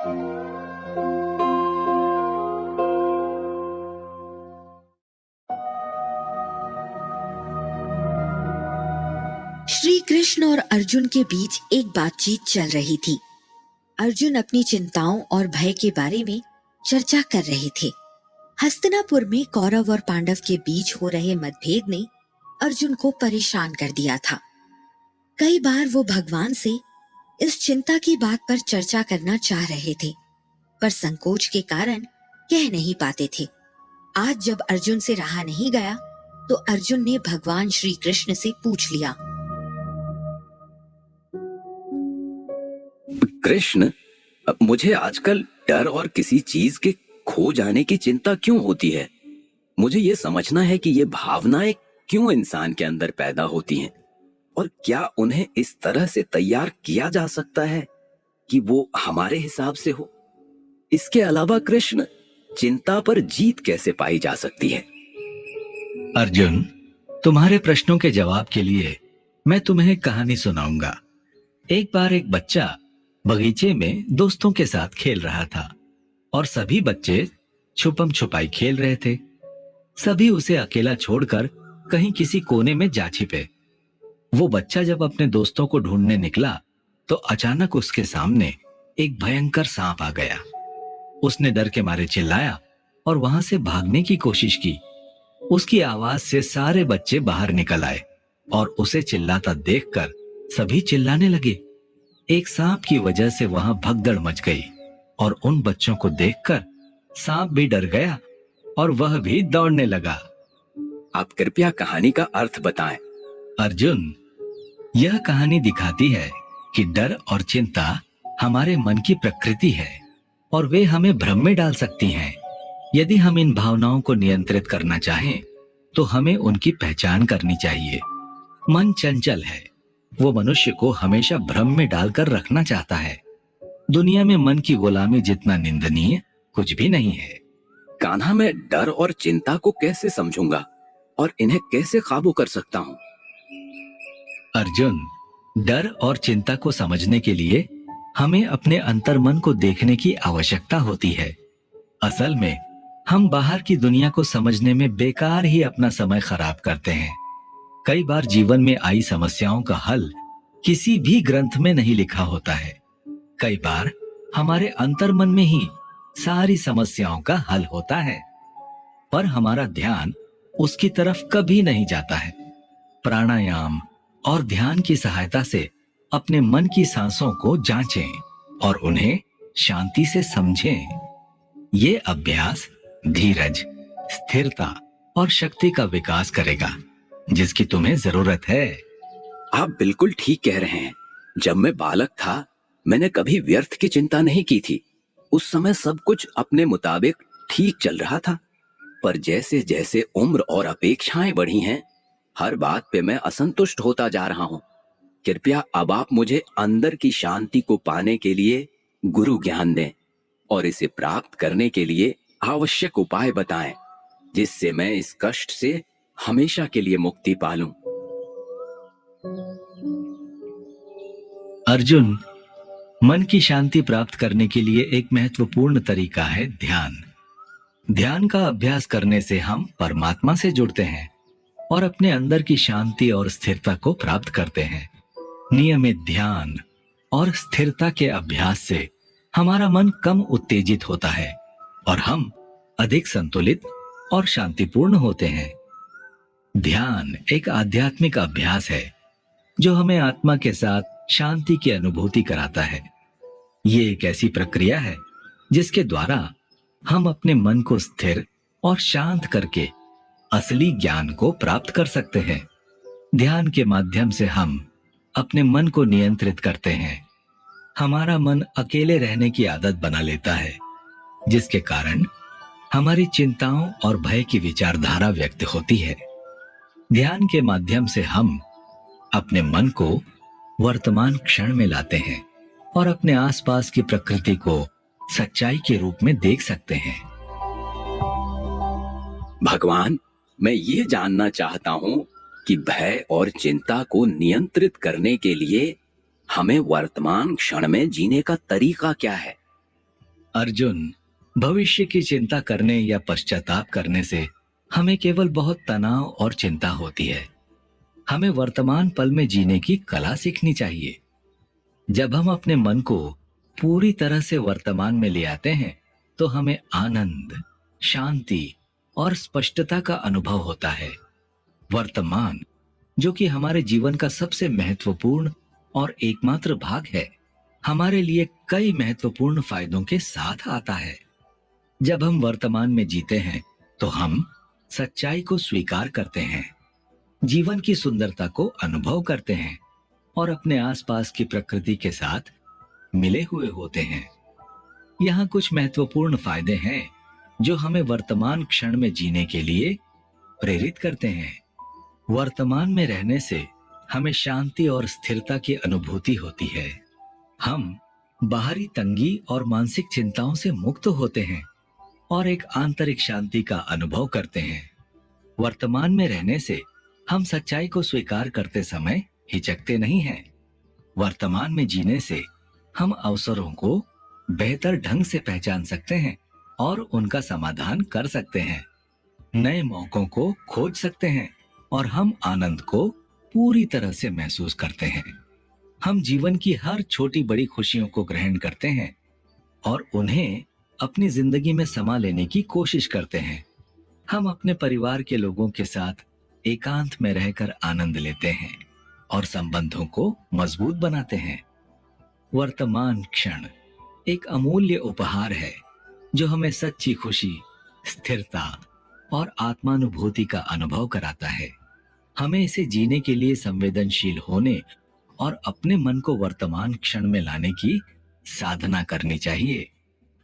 श्री कृष्ण और अर्जुन के बीच एक बातचीत चल रही थी। अर्जुन अपनी चिंताओं और भय के बारे में चर्चा कर रहे थे। हस्तिनापुर में कौरव और पांडव के बीच हो रहे मतभेद ने अर्जुन को परेशान कर दिया था। कई बार वो भगवान से इस चिंता की बात पर चर्चा करना चाह रहे थे, पर संकोच के कारण कह नहीं पाते थे। आज जब अर्जुन से रहा नहीं गया, तो अर्जुन ने भगवान श्री कृष्ण से पूछ लिया। कृष्ण, मुझे आजकल डर और किसी चीज के खो जाने की चिंता क्यों होती है? मुझे ये समझना है कि ये भावनाएं क्यों इंसान के अंदर पैदा होती हैं और क्या उन्हें इस तरह से तैयार किया जा सकता है कि वो हमारे हिसाब से हो? इसके अलावा कृष्ण, चिंता पर जीत कैसे पाई जा सकती है? अर्जुन, तुम्हारे प्रश्नों के जवाब के लिए मैं तुम्हें एक कहानी सुनाऊंगा। एक बार एक बच्चा बगीचे में दोस्तों के साथ खेल रहा था और सभी बच्चे छुपम छुपाई खेल रहे थे। सभी उसे अकेला छोड़कर कहीं किसी कोने में जा छिपे। वो बच्चा जब अपने दोस्तों को ढूंढने निकला तो अचानक उसके सामने एक भयंकर सांप आ गया। उसने डर के मारे चिल्लाया और वहां से भागने की कोशिश की। उसकी आवाज से सारे बच्चे बाहर निकल आए और उसे चिल्लाता देखकर सभी चिल्लाने लगे। एक सांप की वजह से वहां भगदड़ मच गई और उन बच्चों को देखकर सांप भी डर गया और वह भी दौड़ने लगा। आप कृपया कहानी का अर्थ बताएं। अर्जुन, यह कहानी दिखाती है कि डर और चिंता हमारे मन की प्रकृति है और वे हमें भ्रम में डाल सकती हैं। यदि हम इन भावनाओं को नियंत्रित करना चाहें, तो हमें उनकी पहचान करनी चाहिए। मन चंचल है, वो मनुष्य को हमेशा भ्रम में डालकर रखना चाहता है। दुनिया में मन की गुलामी जितना निंदनीय कुछ भी नहीं है। कान्हा, मैं डर और चिंता को कैसे समझूंगा और इन्हें कैसे काबू कर सकता हूँ? अर्जुन, डर और चिंता को समझने के लिए हमें अपने अंतर्मन को देखने की आवश्यकता होती है। असल में हम बाहर की दुनिया को समझने में बेकार ही अपना समय खराब करते हैं। कई बार जीवन में आई समस्याओं का हल किसी भी ग्रंथ में नहीं लिखा होता है। कई बार हमारे अंतर्मन में ही सारी समस्याओं का हल होता है, पर हमारा ध्यान उसकी तरफ कभी नहीं जाता है। प्राणायाम और ध्यान की सहायता से अपने मन की सांसों को जांचें और उन्हें शांति से समझें। ये अभ्यास धीरज, स्थिरता और शक्ति का विकास करेगा, जिसकी तुम्हें जरूरत है। आप बिल्कुल ठीक कह रहे हैं। जब मैं बालक था, मैंने कभी व्यर्थ की चिंता नहीं की थी। उस समय सब कुछ अपने मुताबिक ठीक चल रहा था, पर जैसे जैसे उम्र और अपेक्षाएं बढ़ी हैं, हर बात पे मैं असंतुष्ट होता जा रहा हूँ। कृपया अब आप मुझे अंदर की शांति को पाने के लिए गुरु ज्ञान दें और इसे प्राप्त करने के लिए आवश्यक उपाय बताएं, जिससे मैं इस कष्ट से हमेशा के लिए मुक्ति पालूं। अर्जुन, मन की शांति प्राप्त करने के लिए एक महत्वपूर्ण तरीका है ध्यान। ध्यान का अभ्यास करने से हम परमात्मा से जुड़ते हैं और अपने अंदर की शांति और स्थिरता को प्राप्त करते हैं। नियमित ध्यान और स्थिरता के अभ्यास से हमारा मन कम उत्तेजित होता है और हम अधिक संतुलित और शांतिपूर्ण होते हैं। ध्यान एक आध्यात्मिक अभ्यास है जो हमें आत्मा के साथ शांति की अनुभूति कराता है। ये एक ऐसी प्रक्रिया है जिसके द्वारा हम अपने मन को स्थिर और शांत करके असली ज्ञान को प्राप्त कर सकते हैं। ध्यान के माध्यम से हम अपने मन को नियंत्रित करते हैं। हमारा मन अकेले रहने की आदत बना लेता है, जिसके कारण हमारी चिंताओं और भय की विचारधारा व्यक्त होती है। ध्यान के माध्यम से हम अपने मन को वर्तमान क्षण में लाते हैं और अपने आसपास की प्रकृति को सच्चाई के रूप में देख सकते हैं। भगवान, मैं ये जानना चाहता हूँ कि भय और चिंता को नियंत्रित करने के लिए हमें वर्तमान क्षण में जीने का तरीका क्या है? अर्जुन, भविष्य की चिंता करने या पश्चाताप करने से हमें केवल बहुत तनाव और चिंता होती है। हमें वर्तमान पल में जीने की कला सीखनी चाहिए। जब हम अपने मन को पूरी तरह से वर्तमान में ले आते हैं, तो हमें आनंद, शांति और स्पष्टता का अनुभव होता है। वर्तमान, जो कि हमारे जीवन का सबसे महत्वपूर्ण और एकमात्र भाग है, हमारे लिए कई महत्वपूर्ण फायदों के साथ आता है। जब हम वर्तमान में जीते हैं, तो हम सच्चाई को स्वीकार करते हैं, जीवन की सुंदरता को अनुभव करते हैं और अपने आसपास की प्रकृति के साथ मिले हुए होते हैं। यहाँ कुछ महत्वपूर्ण फायदे हैं जो हमें वर्तमान क्षण में जीने के लिए प्रेरित करते हैं। वर्तमान में रहने से हमें शांति और स्थिरता की अनुभूति होती है। हम बाहरी तंगी और मानसिक चिंताओं से मुक्त होते हैं और एक आंतरिक शांति का अनुभव करते हैं। वर्तमान में रहने से हम सच्चाई को स्वीकार करते समय हिचकते नहीं हैं। वर्तमान में जीने से हम अवसरों को बेहतर ढंग से पहचान सकते हैं और उनका समाधान कर सकते हैं। नए मौकों को खोज सकते हैं और हम आनंद को पूरी तरह से महसूस करते हैं। हम जीवन की हर छोटी बड़ी खुशियों को ग्रहण करते हैं और उन्हें अपनी जिंदगी में समा लेने की कोशिश करते हैं। हम अपने परिवार के लोगों के साथ एकांत में रहकर आनंद लेते हैं और संबंधों को मजबूत बनाते हैं। वर्तमान क्षण एक अमूल्य उपहार है जो हमें सच्ची खुशी, स्थिरता और आत्मानुभूति का अनुभव कराता है। हमें इसे जीने के लिए संवेदनशील होने और अपने मन को वर्तमान क्षण में लाने की साधना करनी चाहिए।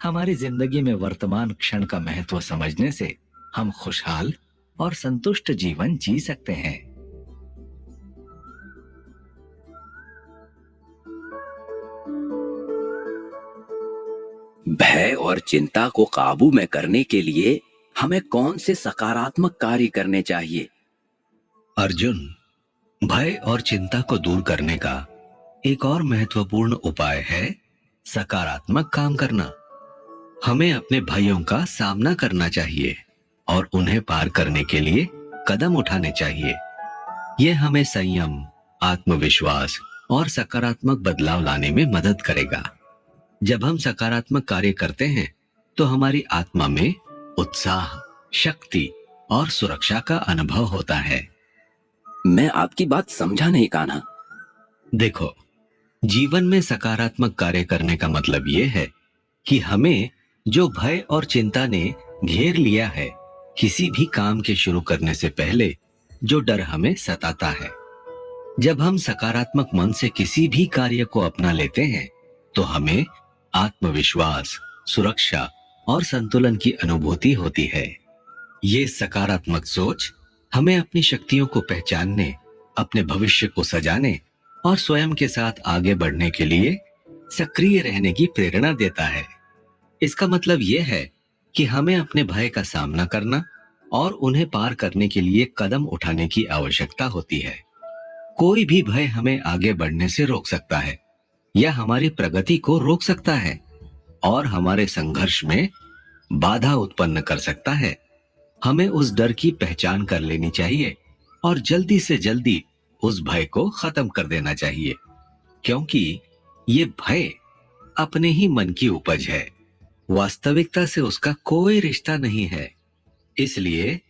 हमारी जिंदगी में वर्तमान क्षण का महत्व समझने से हम खुशहाल और संतुष्ट जीवन जी सकते हैं। भय और चिंता को काबू में करने के लिए हमें कौन से सकारात्मक कार्य करने चाहिए? अर्जुन, भय और चिंता को दूर करने का एक और महत्वपूर्ण उपाय है सकारात्मक काम करना। हमें अपने भयों का सामना करना चाहिए और उन्हें पार करने के लिए कदम उठाने चाहिए। यह हमें संयम, आत्मविश्वास और सकारात्मक बदलाव लाने में मदद करेगा। जब हम सकारात्मक कार्य करते हैं, तो हमारी आत्मा में उत्साह, शक्ति और सुरक्षा का अनुभव होता है। मैं आपकी बात समझा नहीं, कान्हा। देखो, जीवन में सकारात्मक कार्य करने का मतलब यह है कि हमें जो भय और चिंता ने घेर लिया है, किसी भी काम के शुरू करने से पहले जो डर हमें सताता है, जब हम सकारात्मक मन से किसी भी कार्य को अपना लेते हैं, तो हमें आत्मविश्वास, सुरक्षा और संतुलन की अनुभूति होती है। ये सकारात्मक सोच हमें अपनी शक्तियों को पहचानने, अपने भविष्य को सजाने और स्वयं के साथ आगे बढ़ने के लिए सक्रिय रहने की प्रेरणा देता है। इसका मतलब यह है कि हमें अपने भय का सामना करना और उन्हें पार करने के लिए कदम उठाने की आवश्यकता होती है। कोई भी भय हमें आगे बढ़ने से रोक सकता है या हमारी प्रगति को रोक सकता है और हमारे संघर्ष में बाधा उत्पन्न कर सकता है। हमें उस डर की पहचान कर लेनी चाहिए और जल्दी से जल्दी उस भय को खत्म कर देना चाहिए, क्योंकि ये भय अपने ही मन की उपज है। वास्तविकता से उसका कोई रिश्ता नहीं है। इसलिए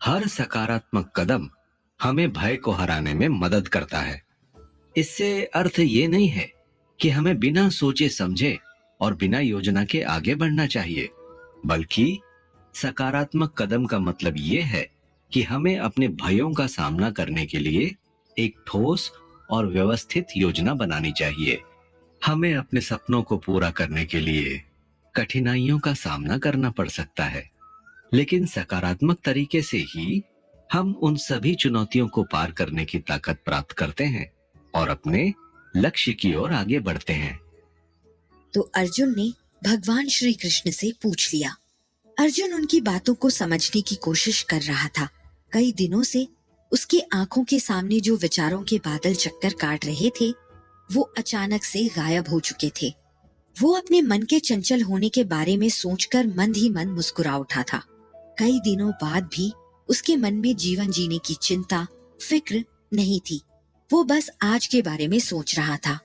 हर सकारात्मक कदम हमें भय को हराने में मदद करता है। इससे अर्थ ये नहीं है कि हमें बिना सोचे समझे और बिना योजना के आगे बढ़ना चाहिए, बल्कि सकारात्मक कदम का मतलब ये है कि हमें अपने भयों का सामना करने के लिए एक ठोस और व्यवस्थित योजना बनानी चाहिए। हमें अपने सपनों को पूरा करने के लिए कठिनाइयों का सामना करना पड़ सकता है, लेकिन सकारात्मक तरीके से ही हम उन सभी चुनौतियों को पार करने की ताकत प्राप्त करते हैं और अपने लक्ष्य की ओर आगे बढ़ते हैं। तो अर्जुन ने भगवान श्री कृष्ण से पूछ लिया। अर्जुन उनकी बातों को समझने की कोशिश कर रहा था। कई दिनों से उसकी आंखों के सामने जो विचारों के बादल चक्कर काट रहे थे, वो अचानक से गायब हो चुके थे। वो अपने मन के चंचल होने के बारे में सोचकर मंद ही मंद मुस्कुरा उठा था। कई दिनों बाद भी उसके मन में जीवन जीने की चिंता, फिक्र नहीं थी। वो बस आज के बारे में सोच रहा था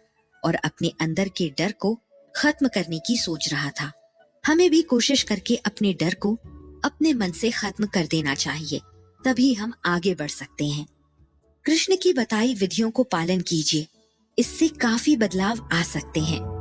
और अपने अंदर के डर को खत्म करने की सोच रहा था। हमें भी कोशिश करके अपने डर को अपने मन से खत्म कर देना चाहिए, तभी हम आगे बढ़ सकते हैं। कृष्ण की बताई विधियों को पालन कीजिए, इससे काफी बदलाव आ सकते हैं।